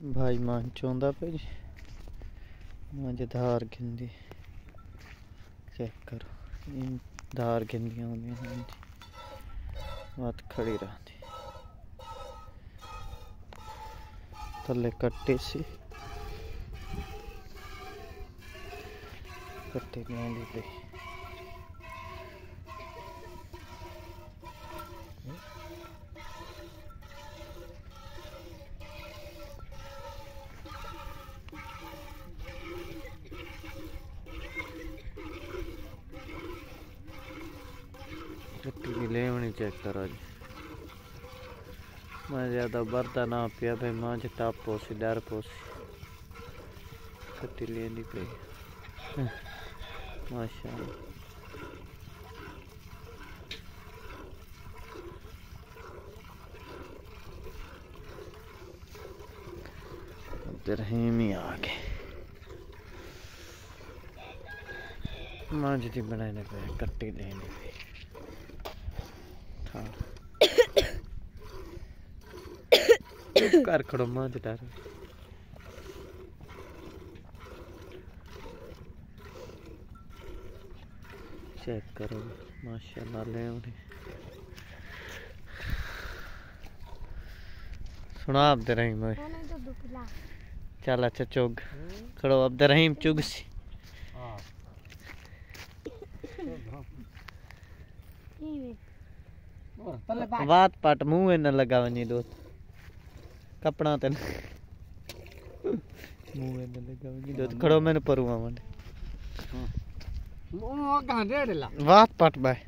भाई मान चौंदा पे जी मुझे धार गिंदी चेक करो इन धार गिंदियाँ होंगी बात खड़ी रहती थले कट्टे सी कट्टे लेंदी पे कट्टी लेवनी चेक करो जी मैं ज़्यादा बरदा ना पिया भाई मां टाप पोसी डर पोसी कट्टी लेंदी पे माशाअल्लाह रहीम ही आ गए मां जी बनाने पे कट्टी लेने पे हाँ कर खड़ो मां डर चेक करो माशाल्लाह ले सुना अब्द रहीम चल अच्छा चुग खड़ो अब्द रहीम चुग सी बात पट मुंह न लगा वनी दोस्त कपड़ा ते मुंह न लगा वनी दोस्त खड़ो मैंने परुआ मन बात पट भाई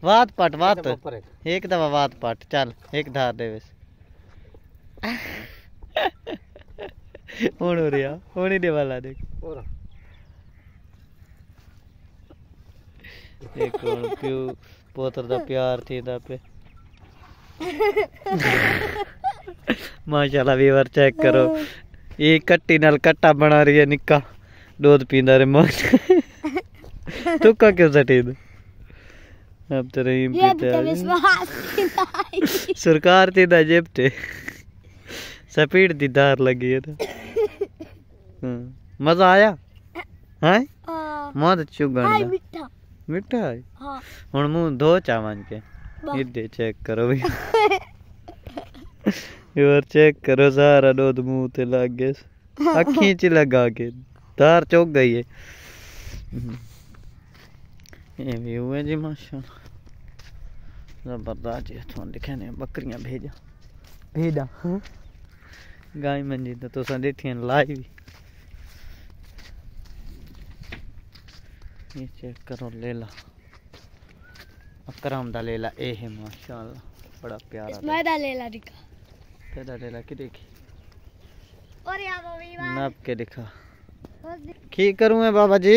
बात पट बात एक दफा बात पट चल एक धार दे बस हो रिया होनी दे वाला देख एक प्यू पोतर दा प्यार थी दा पे माशाल्लाह व्यूअर चेक करो ये कट्टी नाल कट्टा बना रही है निक्का दूध पींदा रे मन तू का क्यों सटी अब तो रहीम पीता सरकार थी दा जेबते स्पीड दी धार लगी है ना मजा आया हैं मौत चुगन दा मिठा है हाँ हुन मुंह धो चावन के इधे चेक करो भी यार चेक करो सारा दूध मुंह ते लग गया अखी च लगा के धार चुग गई है ये भी हुए जी माशाल्लाह जबरदस्त जी थोन दिखाने बकरियां भेजा भेजा गाय मंजी तो तुसा देखियन लाइव ये चेक करो लेला अकरम दा लेला ए है माशाल्लाह बड़ा प्यारा इसमें दा लेला दिखा तेरा लेला की देखी और या मम्मी नाप के दिखा की करूं मैं बाबा जी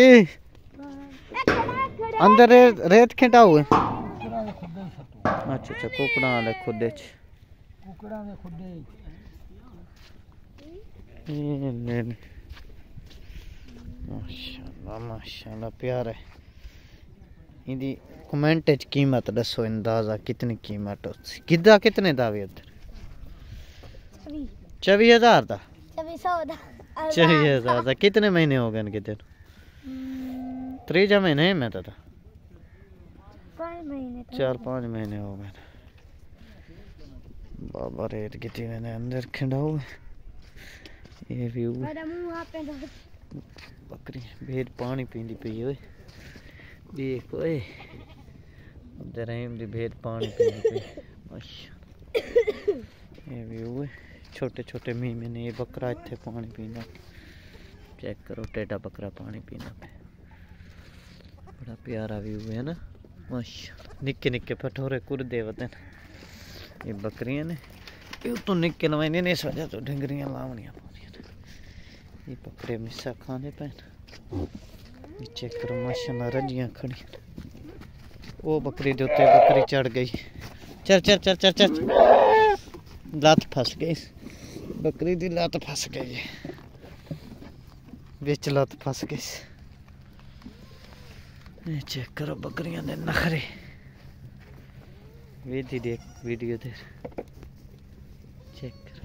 अंदर रेत खिंटा हुए अच्छा अच्छा कुकड़ा ले खुदे कुकड़ा ने खुदे ये ले माशाल्लाह माशाल्लाह प्यारा है इदी कमेंट च कीमत दसो अंदाजा कितनी कीमत होती किदा कितने दावे उधर 24,000 दा 24,000 दा कितने महीने हो गए इनके तेन 3 महीने में तो 4-5 महीने हो गए बाबा रेत कितनी मैंने अंदर खिंडा हुआ ये व्यू बकरी भेड़ पानी पींदी पई ओए देख ओए रहीम दी भेड़ पानी पींदी पई माशाल्लाह ये व्यू है छोटे छोटे मीमे ने ये बकरा इत्थे पानी पींदा चेक करो टेढ़ा बकरा पानी पींदा पे बड़ा प्यारा व्यू है ना माशाल्लाह निक्के निक्के पठोरे कुरदे वतन ये बकरियां ने ये तो निक्के लवाइने ने सजा तो ढंगरियां लावनियां ये बकरे मिसा खाने पे चेक करो माशाल्लाह रजियां खड़ी वो बकरी दे उत्ते बकरी चढ़ गई चल चल चल चल चल लात फंस गई बकरी दी लात फंस गई बिच लात फंस गई चेक करो बकरियां दे नखरे वीडियो देख वीडियो दे चेक कर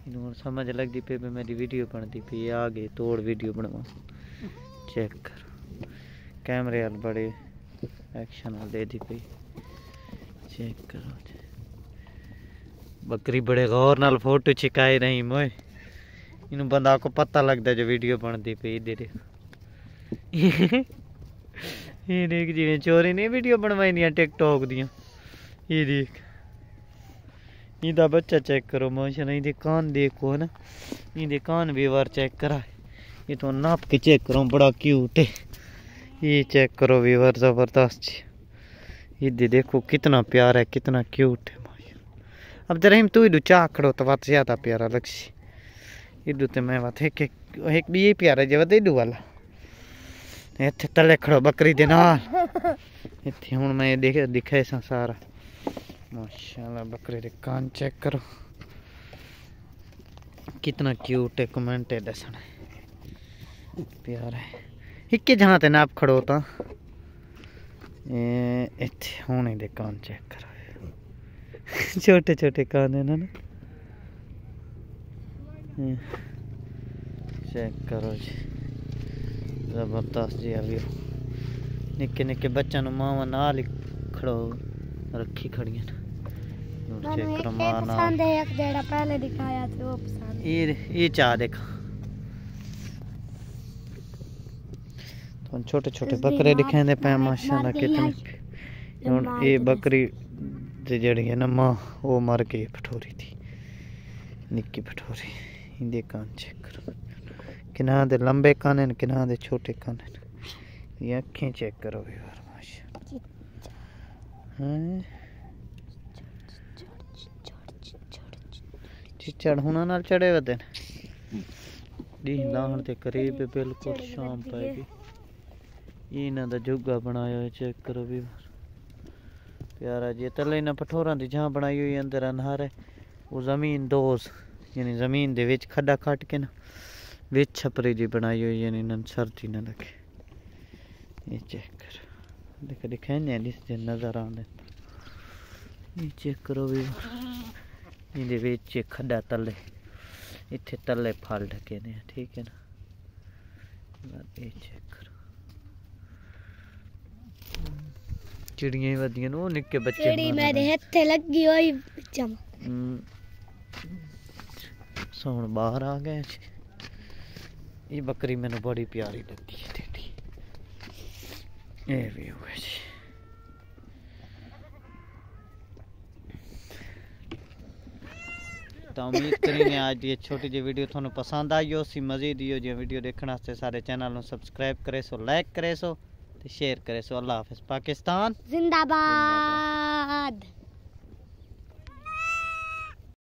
इन्होंने समझ लगती पे मेरी वीडियो बनती पी आ गई तोड़ वीडियो बनवा चेक कर कैमरे वाल बड़े एक्शन वाल दे दी पी चेक करो बकरी बड़े गौर नाल फोटो छिकाए नहीं मोए इन बंदा को पता लगता जो वीडियो बनती पी इधर ये देख जिवें चोरी नहीं वीडियो बनवाई दियां टिकटॉक दियां ये देख इदा बच्चा चेक करो मोशन इधे कान देखो ना इधे कान भी बार चेक करा ये तो नाप के चेक करो बड़ा क्यूट है ये चेक करो व्यूअर जबरदस्त इधे देखो कितना प्यारा है कितना क्यूट है अब जरा हम तू इधू चाह खड़ो तो बात ज्यादा प्यारा लगसी इधू तो मैं बात एक भी ये प्यारा जे वत इधू वाला इत्थे तले खड़ो बकरी दे नाल इत्थे हुण मैं दिखे सा सारा माशाल्लाह बकरी दे कान चेक करो कितना क्यूट है कमेंट है दसना प्यारा है इक्के जहाँ ते नाप खड़ो ता इत्थे हुण दे कान चेक करो छोटे छोटे कान है ना चेक करो जी जबरदस्त जी अभी निक्के निक्के बच्चों मावा नाल ही खड़ो रखी खड़ियां चेक करो मां नाल एक जेड़ा पहले दिखाया था वो पसंद ये चाह देखा तो छोटे छोटे बकरे दिखाते पे माशाल्लाह कितने हुन ये बकरी जड़ी है ना मां वो मर गई पठोरी थी निक्की पठोरी इंदे कान चेक करो किना दे लंबे कान हैं किना दे छोटे कान हैं ये अखें चेक करो यार माशाल्लाह हैं चिचड़ हुना नाल चढ़े वदे दी लाहण ते करीब बिल्कुल शाम पाएगी ये ना दा जुगा बनाया है चेक करो भी प्यारा जी तले ना पठोरा दी जहाँ बनाई हुई अंदर अनहार है वो जमीन दोज यानी जमीन दे विच खड्डा कट के ना विच छपरी जी बनाई हुई यानी न सर्दी ना लगे ये चेक कर देख दिखाने दिस नजर आंदे ये चेक करो भी इहदे विच खड्डा तले इत्थे तले फल ढके ने ठीक है ना ये चेक करो चिड़ियां वधियां नो निक्के बच्चे चिड़ी मेरे हथे लगी होई जम सोन बाहर आ गए ये बकरी मैंने बड़ी प्यारी लगती है तेरी ये भी हुआ जी तो उम्मीद करेंगे आज ये छोटी जी वीडियो थानू पसंद आई हो सी मज़ीद ही हो जी वीडियो देखने वास्ते सारे चैनल को सब्सक्राइब करे सो लाइक करे सो शेयर करे सो अल्लाह हाफिज़ पाकिस्तान जिंदाबाद।